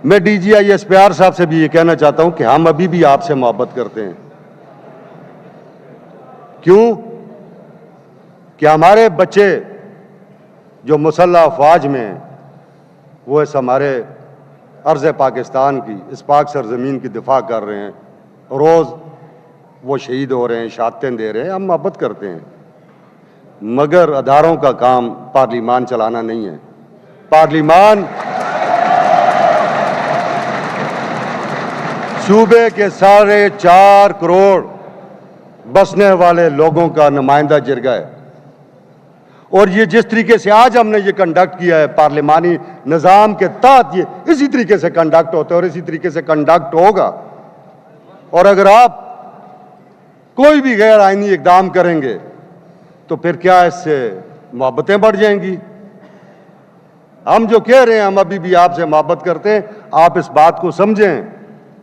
मैं DJI SPR साहब से भी ये कहना चाहता हूं कि हम अभी भी आपसे मोहब्बत करते हैं। क्यों? कि हमारे बच्चे जो मुसल्लह अफवाज में हैं, वो इस हमारे अर्ज़ पाकिस्तान की, इस पाक सरजमीन की दिफा कर रहे हैं। रोज़ वो शहीद हो रहे हैं, शहादतें दे रहे हैं। हम मोहब्बत करते हैं, मगर अदारों का काम पार्लिमान चलाना नहीं है। पार्लिमान सूबे के 4.5 करोड़ बसने वाले लोगों का नुमाइंदा जिरगा है। और ये जिस तरीके से आज हमने ये कंडक्ट किया है पार्लिमानी निज़ाम के तहत, ये इसी तरीके से कंडक्ट होता है और इसी तरीके से कंडक्ट होगा। और अगर आप कोई भी गैर आईनी इकदाम करेंगे तो फिर क्या इससे मोहब्बतें बढ़ जाएंगी? हम जो कह रहे हैं, हम अभी भी आपसे मोहब्बत करते हैं। आप इस बात को समझें